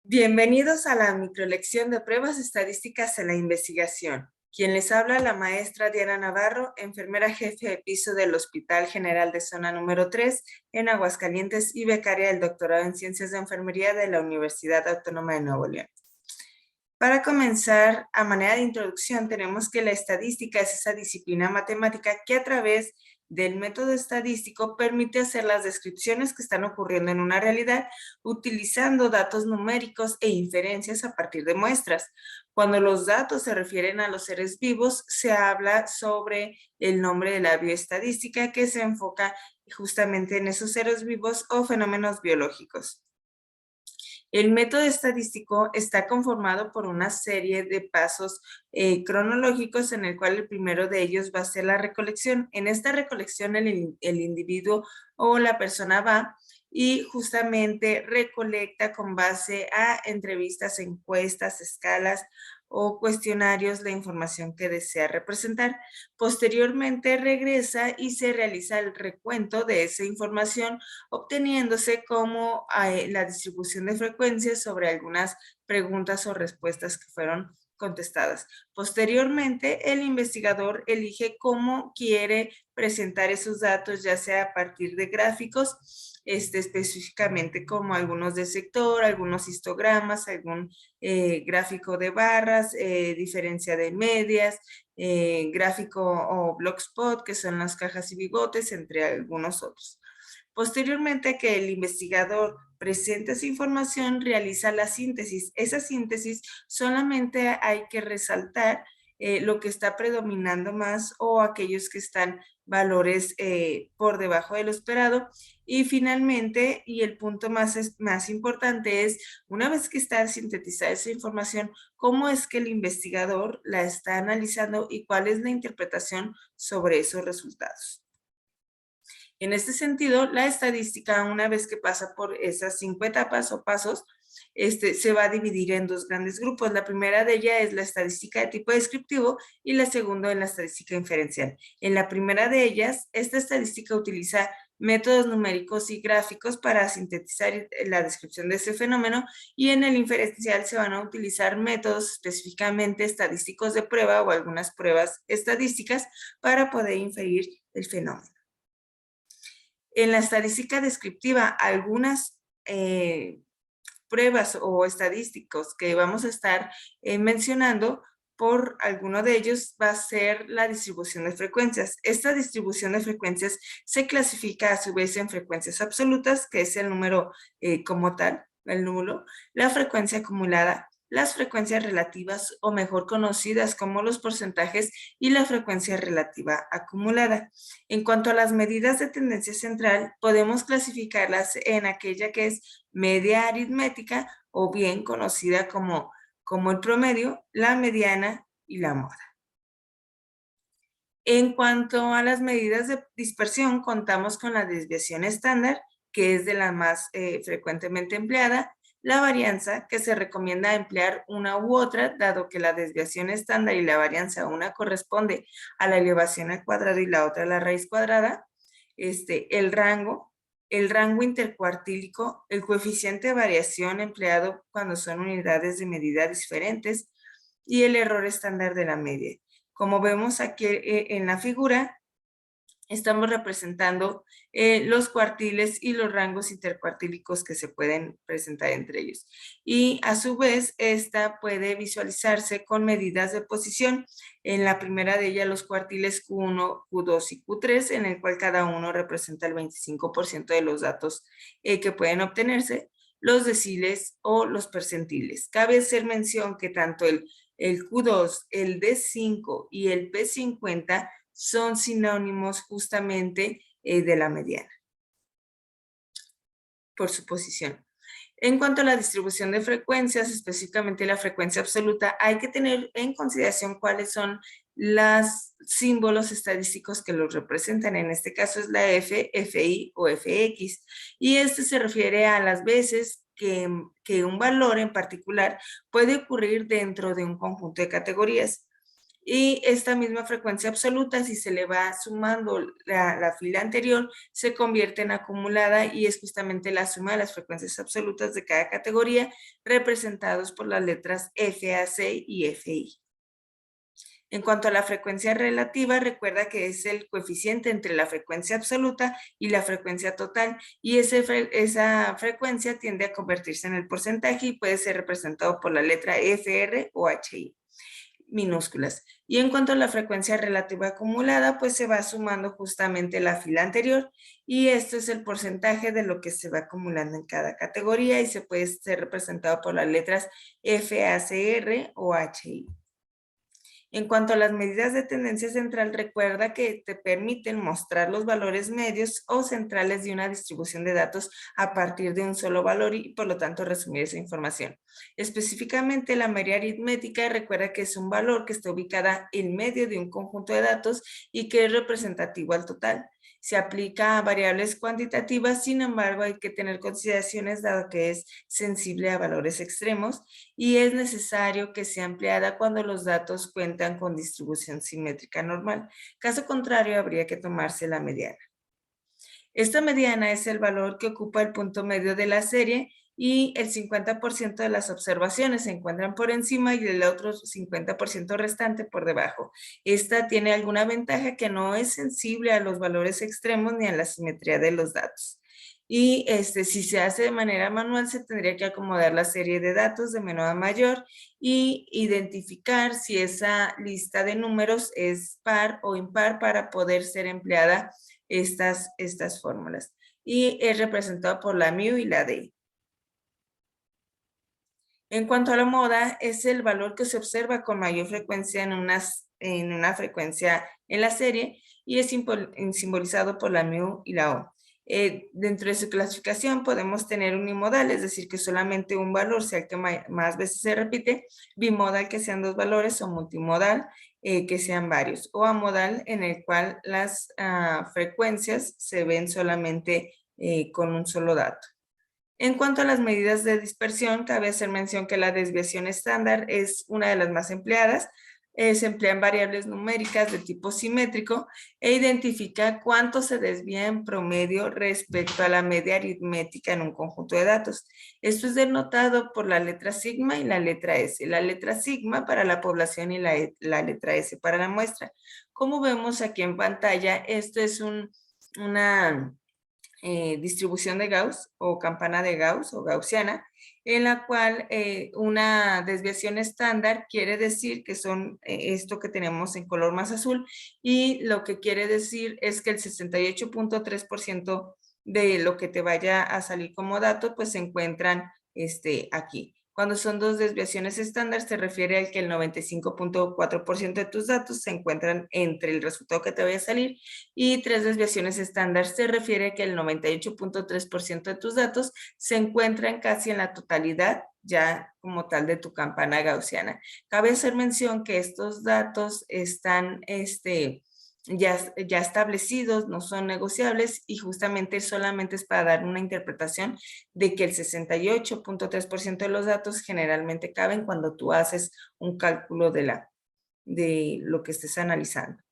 Bienvenidos a la microlección de pruebas estadísticas en la investigación. Quien les habla, la maestra Diana Navarro, enfermera jefe de piso del Hospital General de Zona número 3 en Aguascalientes y becaria del doctorado en Ciencias de Enfermería de la Universidad Autónoma de Nuevo León. Para comenzar, a manera de introducción, tenemos que la estadística es esa disciplina matemática que a través del método estadístico permite hacer las descripciones que están ocurriendo en una realidad utilizando datos numéricos e inferencias a partir de muestras. Cuando los datos se refieren a los seres vivos, se habla sobre el nombre de la bioestadística que se enfoca justamente en esos seres vivos o fenómenos biológicos. El método estadístico está conformado por una serie de pasos cronológicos en el cual el primero de ellos va a ser la recolección. En esta recolección el individuo o la persona va y justamente recolecta con base a entrevistas, encuestas, escalas o cuestionarios la información que desea representar. Posteriormente regresa y se realiza el recuento de esa información obteniéndose como la distribución de frecuencias sobre algunas preguntas o respuestas que fueron contestadas. Posteriormente, el investigador elige cómo quiere presentar esos datos, ya sea a partir de gráficos, específicamente como algunos de sector, algunos histogramas, algún gráfico de barras, diferencia de medias, gráfico o blogspot, que son las cajas y bigotes, entre algunos otros. Posteriormente que el investigador presenta esa información, realiza la síntesis. Esa síntesis solamente hay que resaltar lo que está predominando más o aquellos que están valores por debajo de lo esperado. Y finalmente, y el punto más importante es, una vez que está sintetizada esa información, cómo es que el investigador la está analizando y cuál es la interpretación sobre esos resultados. En este sentido, la estadística, una vez que pasa por esas 5 etapas o pasos, se va a dividir en 2 grandes grupos. La primera de ellas es la estadística de tipo descriptivo y la segunda es la estadística inferencial. En la primera de ellas, esta estadística utiliza métodos numéricos y gráficos para sintetizar la descripción de ese fenómeno, y en el inferencial se van a utilizar métodos específicamente estadísticos de prueba o algunas pruebas estadísticas para poder inferir el fenómeno. En la estadística descriptiva, algunas pruebas o estadísticos que vamos a estar mencionando, por alguno de ellos va a ser la distribución de frecuencias. Esta distribución de frecuencias se clasifica a su vez en frecuencias absolutas, que es el número como tal, el nulo, la frecuencia acumulada, las frecuencias relativas o mejor conocidas como los porcentajes y la frecuencia relativa acumulada. En cuanto a las medidas de tendencia central, podemos clasificarlas en aquella que es media aritmética o bien conocida como el promedio, la mediana y la moda. En cuanto a las medidas de dispersión, contamos con la desviación estándar, que es de la más frecuentemente empleada, la varianza, que se recomienda emplear una u otra, dado que la desviación estándar y la varianza, una corresponde a la elevación al cuadrado y la otra a la raíz cuadrada, el rango intercuartílico, el coeficiente de variación empleado cuando son unidades de medida diferentes y el error estándar de la media. Como vemos aquí en la figura, estamos representando los cuartiles y los rangos intercuartílicos que se pueden presentar entre ellos. Y a su vez, esta puede visualizarse con medidas de posición. En la primera de ellas, los cuartiles Q1, Q2 y Q3, en el cual cada uno representa el 25% de los datos que pueden obtenerse, los deciles o los percentiles. Cabe hacer mención que tanto el Q2, el D5 y el P50 son sinónimos justamente de la mediana, por su posición. En cuanto a la distribución de frecuencias, específicamente la frecuencia absoluta, hay que tener en consideración cuáles son los símbolos estadísticos que los representan. En este caso es la F, FI o FX, y este se refiere a las veces que un valor en particular puede ocurrir dentro de un conjunto de categorías. Y esta misma frecuencia absoluta, si se le va sumando la fila anterior, se convierte en acumulada y es justamente la suma de las frecuencias absolutas de cada categoría, representados por las letras FAC y FI. En cuanto a la frecuencia relativa, recuerda que es el coeficiente entre la frecuencia absoluta y la frecuencia total, y esa frecuencia tiende a convertirse en el porcentaje y puede ser representado por la letra FR o HI minúsculas. Y en cuanto a la frecuencia relativa acumulada, pues se va sumando justamente la fila anterior y esto es el porcentaje de lo que se va acumulando en cada categoría y se puede ser representado por las letras FACR o HI. En cuanto a las medidas de tendencia central, recuerda que te permiten mostrar los valores medios o centrales de una distribución de datos a partir de un solo valor y por lo tanto resumir esa información. Específicamente la media aritmética, recuerda que es un valor que está ubicada en medio de un conjunto de datos y que es representativo al total. Se aplica a variables cuantitativas, sin embargo hay que tener consideraciones dado que es sensible a valores extremos y es necesario que sea empleada cuando los datos cuentan con distribución simétrica normal. Caso contrario, habría que tomarse la mediana. Esta mediana es el valor que ocupa el punto medio de la serie y el 50% de las observaciones se encuentran por encima y el otro 50% restante por debajo. Esta tiene alguna ventaja que no es sensible a los valores extremos ni a la simetría de los datos. Y si se hace de manera manual, se tendría que acomodar la serie de datos de menor a mayor y identificar si esa lista de números es par o impar para poder ser empleada estas fórmulas. Y es representado por la mu y la d. En cuanto a la moda, es el valor que se observa con mayor frecuencia en una frecuencia en la serie y es simbolizado por la mu y la o. Dentro de su clasificación podemos tener unimodal, es decir, que solamente un valor sea el que más veces se repite, bimodal que sean dos valores o multimodal que sean varios, o amodal en el cual las frecuencias se ven solamente con un solo dato. En cuanto a las medidas de dispersión, cabe hacer mención que la desviación estándar es una de las más empleadas. Se emplean variables numéricas de tipo simétrico e identifica cuánto se desvía en promedio respecto a la media aritmética en un conjunto de datos. Esto es denotado por la letra sigma y la letra S. La letra sigma para la población y la letra S para la muestra. Como vemos aquí en pantalla, esto es una distribución de Gauss o campana de Gauss o gaussiana, en la cual una desviación estándar quiere decir que son esto que tenemos en color más azul y lo que quiere decir es que el 68.3% de lo que te vaya a salir como dato pues se encuentran aquí. Cuando son dos desviaciones estándar, se refiere al que el 95.4% de tus datos se encuentran entre el resultado que te vaya a salir y tres desviaciones estándar se refiere a que el 98.3% de tus datos se encuentran casi en la totalidad ya como tal de tu campana gaussiana. Cabe hacer mención que estos datos están ya establecidos, no son negociables y justamente solamente es para dar una interpretación de que el 68.3% de los datos generalmente caben cuando tú haces un cálculo de lo que estés analizando.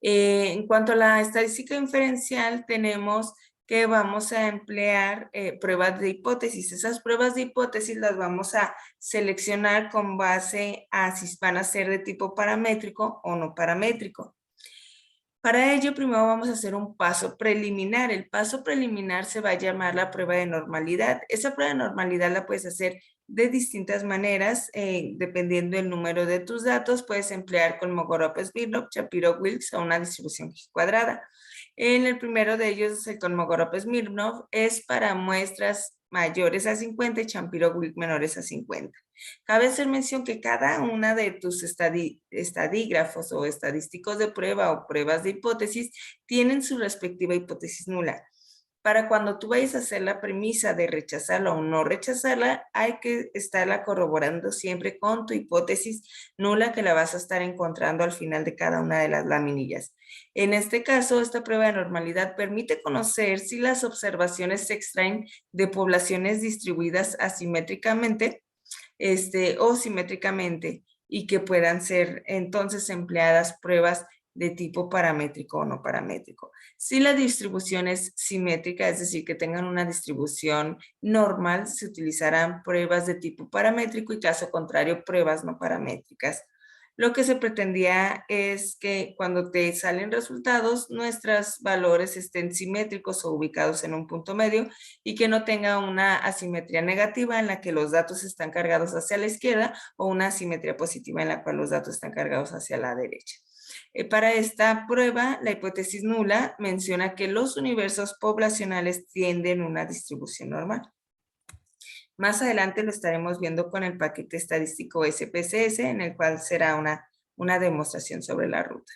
En cuanto a la estadística inferencial, tenemos que vamos a emplear pruebas de hipótesis. Esas pruebas de hipótesis las vamos a seleccionar con base a si van a ser de tipo paramétrico o no paramétrico. Para ello, primero vamos a hacer un paso preliminar. El paso preliminar se va a llamar la prueba de normalidad. Esa prueba de normalidad la puedes hacer de distintas maneras, dependiendo del número de tus datos. Puedes emplear Kolmogorov-Smirnov, Shapiro-Wilks o una distribución cuadrada. En el primero de ellos, el Kolmogorov-Smirnov es para muestras mayores a 50 y Shapiro-Wilks menores a 50. Cabe hacer mención que cada una de tus estadígrafos o estadísticos de prueba o pruebas de hipótesis tienen su respectiva hipótesis nula. Para cuando tú vayas a hacer la premisa de rechazarla o no rechazarla, hay que estarla corroborando siempre con tu hipótesis nula que la vas a estar encontrando al final de cada una de las laminillas. En este caso, esta prueba de normalidad permite conocer si las observaciones se extraen de poblaciones distribuidas asimétricamente o simétricamente. y que puedan ser entonces empleadas pruebas de tipo paramétrico o no paramétrico. Si la distribución es simétrica, es decir, que tengan una distribución normal, se utilizarán pruebas de tipo paramétrico y caso contrario, pruebas no paramétricas. Lo que se pretendía es que cuando te salen resultados, nuestros valores estén simétricos o ubicados en un punto medio y que no tenga una asimetría negativa en la que los datos están cargados hacia la izquierda o una asimetría positiva en la cual los datos están cargados hacia la derecha. Para esta prueba, la hipótesis nula menciona que los universos poblacionales tienden a una distribución normal. Más adelante lo estaremos viendo con el paquete estadístico SPSS, en el cual será una demostración sobre la ruta.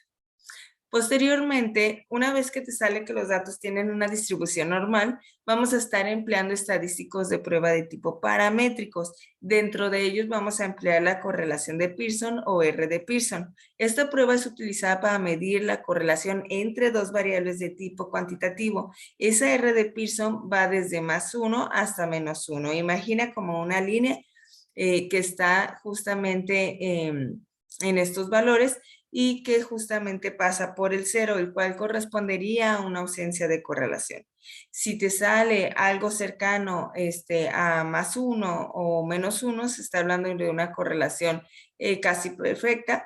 Posteriormente, una vez que te sale que los datos tienen una distribución normal, vamos a estar empleando estadísticos de prueba de tipo paramétricos. Dentro de ellos vamos a emplear la correlación de Pearson o R de Pearson. Esta prueba es utilizada para medir la correlación entre dos variables de tipo cuantitativo. Esa R de Pearson va desde +1 hasta -1. Imagina como una línea que está justamente en estos valores y que justamente pasa por el 0, el cual correspondería a una ausencia de correlación. Si te sale algo cercano a +1 o -1, se está hablando de una correlación casi perfecta,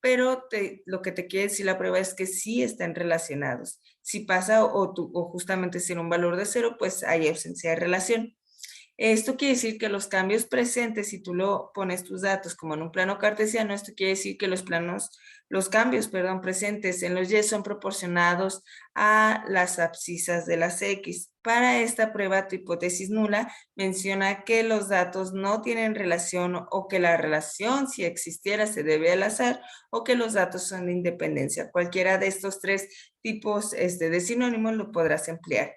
pero lo que te quiere decir la prueba es que sí están relacionados. Si pasa o justamente sin un valor de 0, pues hay ausencia de relación. Esto quiere decir que los cambios presentes, si tú lo pones tus datos como en un plano cartesiano, esto quiere decir que los cambios presentes en los y son proporcionados a las abscisas de las x. Para esta prueba, tu hipótesis nula menciona que los datos no tienen relación o que la relación, si existiera, se debe al azar o que los datos son de independencia. Cualquiera de estos tres tipos de sinónimos lo podrás emplear.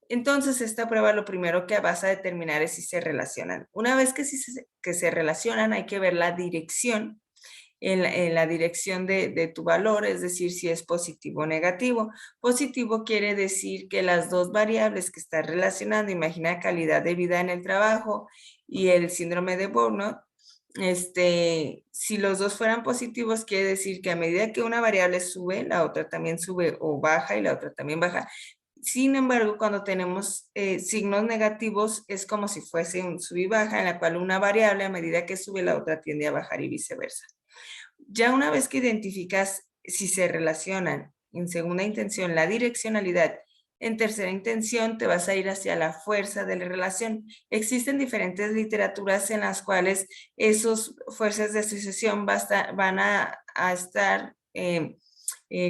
Entonces, esta prueba lo primero que vas a determinar es si se relacionan. Una vez que se relacionan, hay que ver la dirección, en la dirección de tu valor, es decir, si es positivo o negativo. Positivo quiere decir que las dos variables que estás relacionando, imagina calidad de vida en el trabajo y el síndrome de Burnout, si los dos fueran positivos, quiere decir que a medida que una variable sube, la otra también sube o baja y la otra también baja. Sin embargo, cuando tenemos signos negativos, es como si fuese un sub y baja, en la cual una variable a medida que sube, la otra tiende a bajar y viceversa. Ya una vez que identificas si se relacionan, en segunda intención, la direccionalidad, en tercera intención te vas a ir hacia la fuerza de la relación. Existen diferentes literaturas en las cuales esas fuerzas de asociación van a estar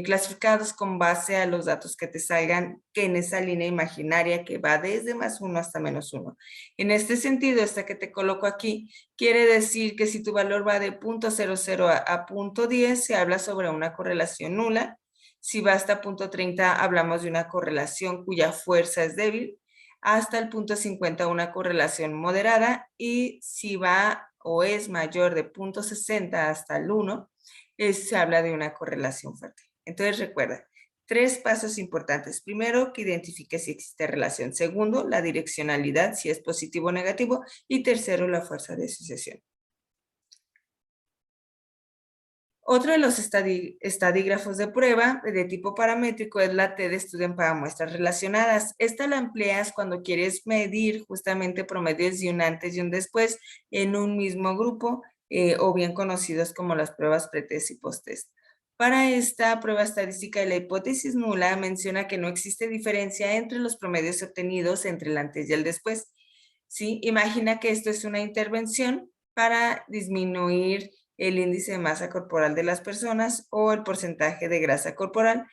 clasificados con base a los datos que te salgan que en esa línea imaginaria que va desde +1 hasta -1. En este sentido, esta que te coloco aquí, quiere decir que si tu valor va de 0.00 a 0.10, se habla sobre una correlación nula. Si va hasta 0.30, hablamos de una correlación cuya fuerza es débil. Hasta el 0.50, una correlación moderada. Y si va o es mayor de 0.60 hasta el 1, se habla de una correlación fuerte. Entonces recuerda, 3 pasos importantes. Primero, que identifique si existe relación. Segundo, la direccionalidad, si es positivo o negativo. Y tercero, la fuerza de asociación. Otro de los estadígrafos de prueba de tipo paramétrico es la T de Student para muestras relacionadas. Esta la empleas cuando quieres medir justamente promedios de un antes y un después en un mismo grupo, o bien conocidos como las pruebas pretest y posttest. Para esta prueba estadística, la hipótesis nula menciona que no existe diferencia entre los promedios obtenidos entre el antes y el después. ¿Sí? Imagina que esto es una intervención para disminuir el índice de masa corporal de las personas o el porcentaje de grasa corporal,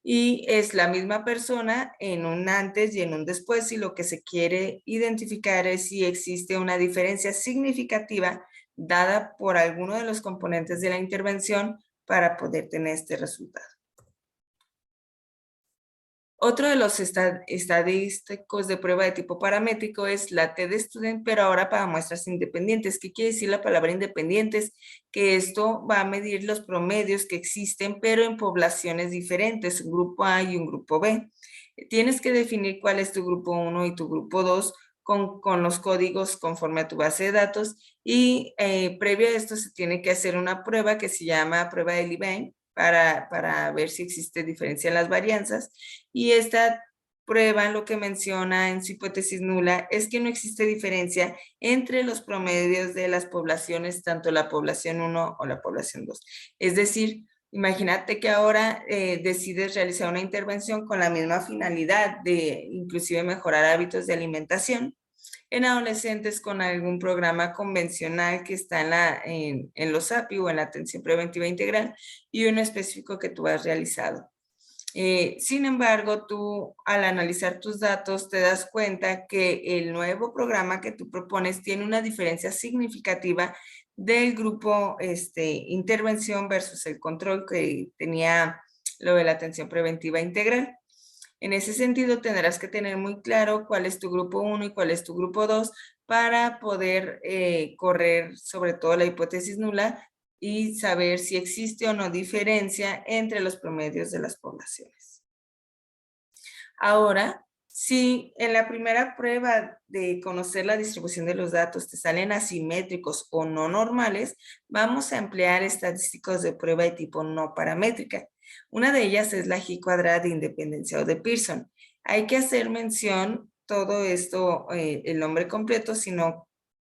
y es la misma persona en un antes y en un después, y lo que se quiere identificar es si existe una diferencia significativa dada por alguno de los componentes de la intervención para poder tener este resultado. Otro de los estadísticos de prueba de tipo paramétrico es la T de Student, pero ahora para muestras independientes. ¿Qué quiere decir la palabra independientes? Que esto va a medir los promedios que existen, pero en poblaciones diferentes, un grupo A y un grupo B. Tienes que definir cuál es tu grupo 1 y tu grupo 2, con los códigos conforme a tu base de datos y previo a esto se tiene que hacer una prueba que se llama prueba de Lee-Bain para ver si existe diferencia en las varianzas, y esta prueba lo que menciona en su hipótesis nula es que no existe diferencia entre los promedios de las poblaciones, tanto la población 1 o la población 2. Es decir, imagínate que ahora decides realizar una intervención con la misma finalidad de inclusive mejorar hábitos de alimentación en adolescentes con algún programa convencional que está en los API o en la atención preventiva integral y uno específico que tú has realizado. Sin embargo, tú al analizar tus datos te das cuenta que el nuevo programa que tú propones tiene una diferencia significativa del grupo intervención versus el control que tenía lo de la atención preventiva integral. En ese sentido, tendrás que tener muy claro cuál es tu grupo 1 y cuál es tu grupo 2 para poder correr sobre todo la hipótesis nula y saber si existe o no diferencia entre los promedios de las poblaciones. Ahora, si en la primera prueba de conocer la distribución de los datos te salen asimétricos o no normales, vamos a emplear estadísticos de prueba de tipo no paramétrica. Una de ellas es la G cuadrada de independencia o de Pearson. Hay que hacer mención todo esto, el nombre completo, si no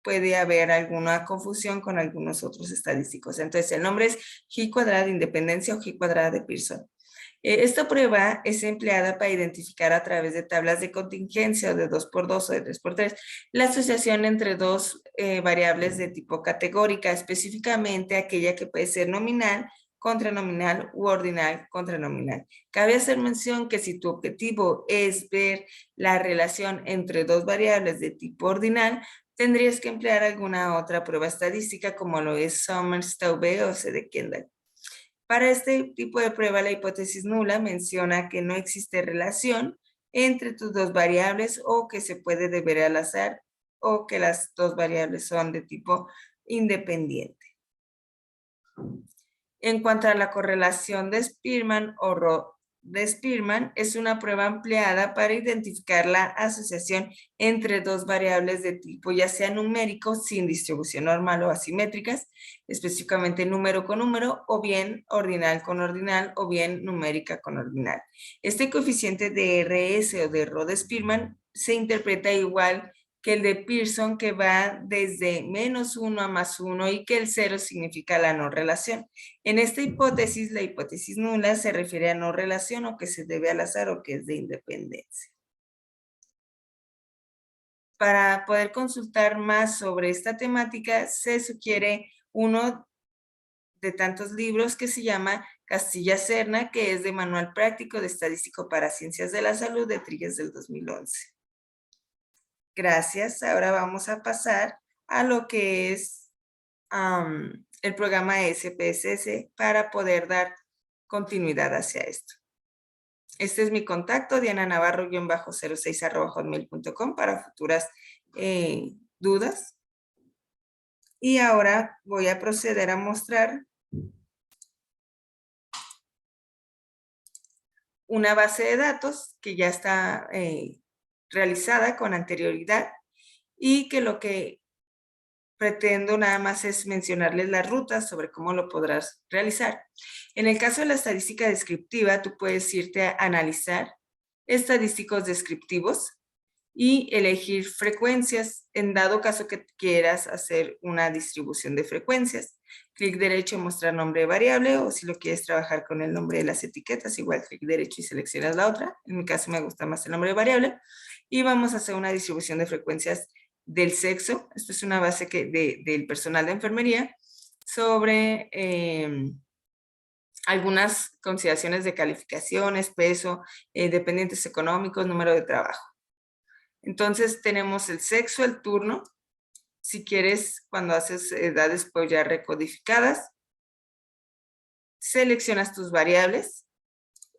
puede haber alguna confusión con algunos otros estadísticos. Entonces, el nombre es G cuadrada de independencia o G cuadrada de Pearson. Esta prueba es empleada para identificar a través de tablas de contingencia o de 2x2 o de 3x3 la asociación entre dos variables de tipo categórica, específicamente aquella que puede ser nominal, contranominal u ordinal, contranominal. Cabe hacer mención que si tu objetivo es ver la relación entre dos variables de tipo ordinal, tendrías que emplear alguna otra prueba estadística como lo es Summers, Taube o C de Kendall. Para este tipo de prueba, la hipótesis nula menciona que no existe relación entre tus dos variables o que se puede deber al azar o que las dos variables son de tipo independiente. En cuanto a la correlación de Spearman o de Spearman, es una prueba empleada para identificar la asociación entre dos variables de tipo ya sea numérico sin distribución normal o asimétricas, específicamente número con número, o bien ordinal con ordinal, o bien numérica con ordinal. Este coeficiente de RS o de Rho-Spearman se interpreta igual que el de Pearson, que va desde -1 a +1 y que el 0 significa la no relación. En esta hipótesis, la hipótesis nula se refiere a no relación o que se debe al azar o que es de independencia. Para poder consultar más sobre esta temática, se sugiere uno de tantos libros que se llama Castilla-Serna, que es de Manual Práctico de Estadístico para Ciencias de la Salud de Tríguez del 2011. Gracias. Ahora vamos a pasar a lo que es el programa SPSS para poder dar continuidad hacia esto. Este es mi contacto, diananavarro-06@hotmail.com para futuras dudas. Y ahora voy a proceder a mostrar una base de datos que ya está realizada con anterioridad y que lo que pretendo nada más es mencionarles las rutas sobre cómo lo podrás realizar. En el caso de la estadística descriptiva, tú puedes irte a analizar estadísticos descriptivos y elegir frecuencias en dado caso que quieras hacer una distribución de frecuencias. Clic derecho, mostrar nombre de variable, o si lo quieres trabajar con el nombre de las etiquetas, igual clic derecho y seleccionas la otra. En mi caso me gusta más el nombre de variable. Y vamos a hacer una distribución de frecuencias del sexo. Esto es una base del personal de enfermería sobre algunas consideraciones de calificaciones, peso, dependientes económicos, número de trabajo. Entonces tenemos el sexo, el turno. Si quieres, cuando haces edades pues ya recodificadas, seleccionas tus variables.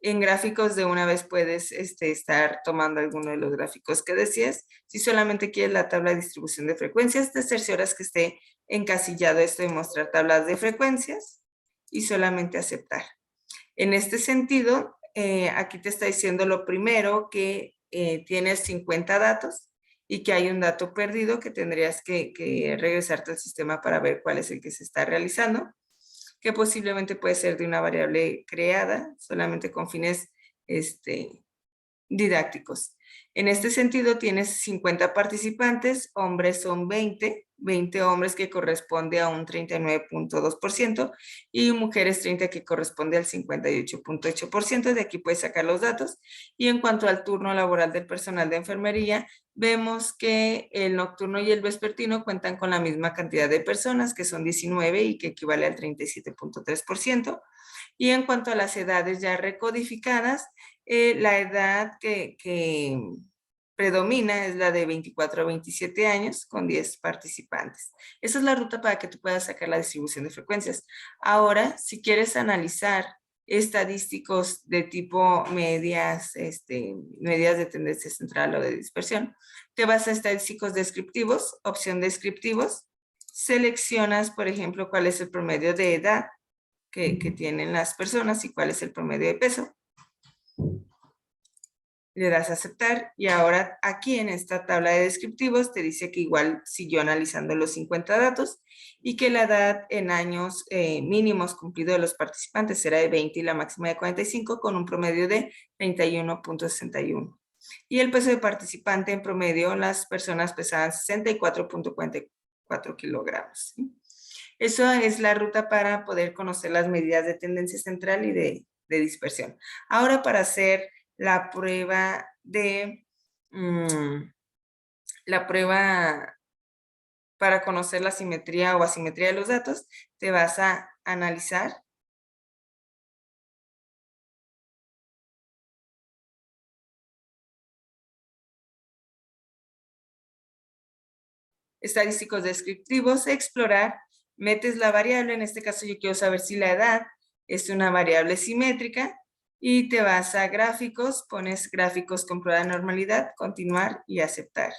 En gráficos de una vez puedes estar tomando alguno de los gráficos que decías. Si solamente quieres la tabla de distribución de frecuencias, te cercioras que esté encasillado esto de mostrar tablas de frecuencias y solamente aceptar. En este sentido, aquí te está diciendo lo primero que tienes 50 datos y que hay un dato perdido que tendrías que regresarte al sistema para ver cuál es el que se está realizando, que posiblemente puede ser de una variable creada solamente con fines didácticos. En este sentido, tienes 50 participantes, hombres son 20 hombres que corresponde a un 39.2% y mujeres 30 que corresponde al 58.8%. De aquí puedes sacar los datos. Y en cuanto al turno laboral del personal de enfermería, vemos que el nocturno y el vespertino cuentan con la misma cantidad de personas, que son 19 y que equivale al 37.3%. Y en cuanto a las edades ya recodificadas, la edad que predomina es la de 24 a 27 años con 10 participantes. Esa es la ruta para que tú puedas sacar la distribución de frecuencias. Ahora, si quieres analizar estadísticos de tipo medias, medias de tendencia central o de dispersión, te vas a estadísticos descriptivos, opción descriptivos, seleccionas, por ejemplo, cuál es el promedio de edad que tienen las personas y cuál es el promedio de peso. Le das a aceptar y ahora aquí en esta tabla de descriptivos te dice que igual siguió analizando los 50 datos y que la edad en años mínimos cumplidos de los participantes será de 20 y la máxima de 45 con un promedio de 31.61. Y el peso de participante en promedio, las personas pesaban 64.44 kilogramos. ¿Sí? Eso es la ruta para poder conocer las medidas de tendencia central y de dispersión. Ahora para hacer la prueba para conocer la simetría o asimetría de los datos, te vas a analizar estadísticos descriptivos, explorar, metes la variable, en este caso yo quiero saber si la edad es una variable simétrica, y te vas a gráficos, pones gráficos con prueba de normalidad, continuar y aceptar.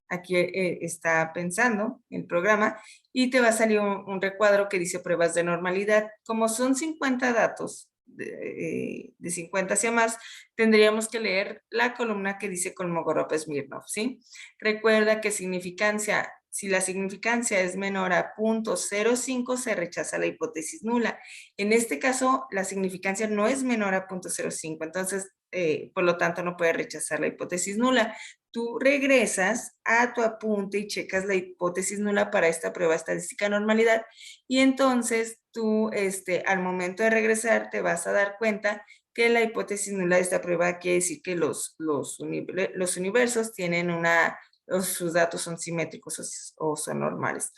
Aquí está pensando el programa y te va a salir un recuadro que dice pruebas de normalidad. Como son 50 datos, de 50 hacia más, tendríamos que leer la columna que dice Kolmogorov-Smirnov, ¿sí? Recuerda que significancia, si la significancia es menor a 0.05, se rechaza la hipótesis nula. En este caso, la significancia no es menor a 0.05, entonces, por lo tanto, no puede rechazar la hipótesis nula. Tú regresas a tu apunte y checas la hipótesis nula para esta prueba estadística de normalidad y entonces tú al momento de regresar te vas a dar cuenta que la hipótesis nula de esta prueba quiere decir que los universos tienen sus datos son simétricos o son normales.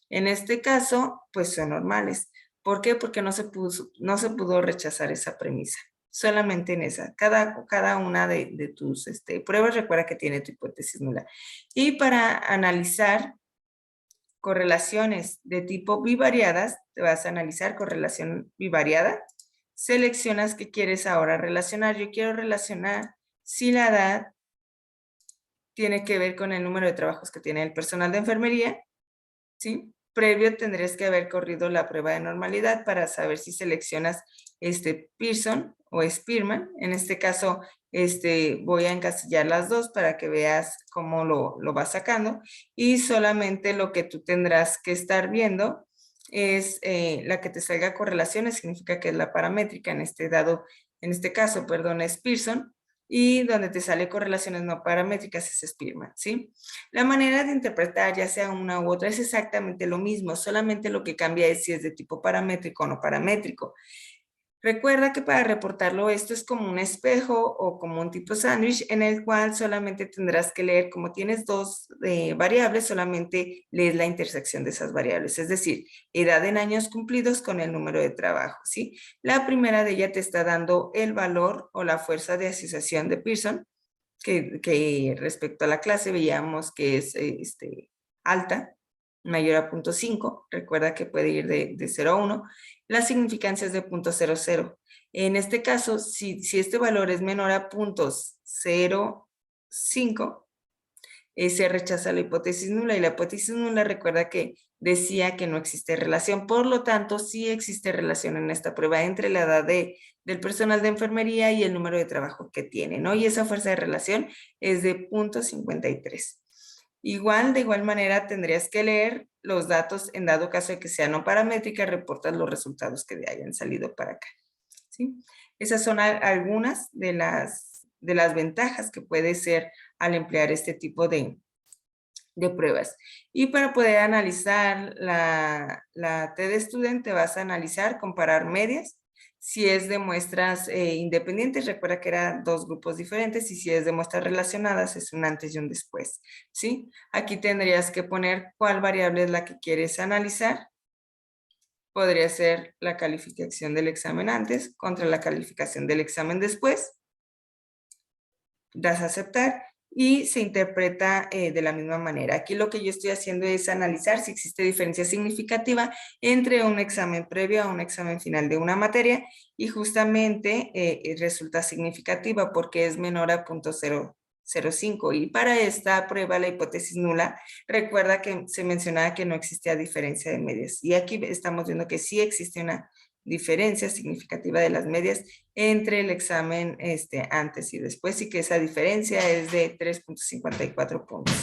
En este caso, pues son normales. ¿Por qué? Porque no se pudo rechazar esa premisa. Solamente en esa. Cada una de tus pruebas recuerda que tiene tu hipótesis nula. Y para analizar correlaciones de tipo bivariadas, te vas a analizar correlación bivariada. Seleccionas qué quieres ahora relacionar. Yo quiero relacionar si la edad tiene que ver con el número de trabajos que tiene el personal de enfermería, ¿sí? Previo tendrías que haber corrido la prueba de normalidad para saber si seleccionas Pearson o Spearman. En este caso, voy a encasillar las dos para que veas cómo lo vas sacando. Y solamente lo que tú tendrás que estar viendo es la que te salga correlaciones, significa que es la paramétrica, en este caso, perdón, es Pearson. Y donde te sale correlaciones no paramétricas es Spearman, ¿sí? La manera de interpretar, ya sea una u otra, es exactamente lo mismo, solamente lo que cambia es si es de tipo paramétrico o no paramétrico. Recuerda que para reportarlo esto es como un espejo o como un tipo sándwich en el cual solamente tendrás que leer, como tienes dos variables, solamente lees la intersección de esas variables, es decir, edad en años cumplidos con el número de trabajo, ¿sí? La primera de ellas te está dando el valor o la fuerza de asociación de Pearson, que respecto a la clase veíamos que es alta, mayor a 0.5, recuerda que puede ir de 0 a 1, la significancia es de 0.00. En este caso, si este valor es menor a 0.05, se rechaza la hipótesis nula, y la hipótesis nula recuerda que decía que no existe relación. Por lo tanto, sí existe relación en esta prueba entre la edad del personal de enfermería y el número de trabajo que tiene, ¿no? Y esa fuerza de relación es de 0.53. De igual manera, tendrías que leer los datos en dado caso de que sea no paramétrica, reportas los resultados que hayan salido para acá, ¿sí? Esas son algunas de las ventajas que puede ser al emplear este tipo de pruebas. Y para poder analizar la TED Student, te vas a analizar, comparar medias. Si es de muestras independientes, recuerda que eran dos grupos diferentes, y si es de muestras relacionadas, es un antes y un después, ¿sí? Aquí tendrías que poner cuál variable es la que quieres analizar. Podría ser la calificación del examen antes contra la calificación del examen después. Das a aceptar y se interpreta de la misma manera. Aquí lo que yo estoy haciendo es analizar si existe diferencia significativa entre un examen previo a un examen final de una materia, y justamente resulta significativa porque es menor a 0.005. Y para esta prueba, la hipótesis nula, recuerda que se mencionaba que no existía diferencia de medias. Y aquí estamos viendo que sí existe una diferencia significativa de las medias entre el examen antes y después, y que esa diferencia es de 3.54 puntos.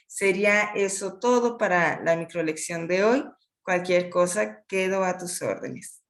Sería eso todo para la microlección de hoy. Cualquier cosa, quedo a tus órdenes.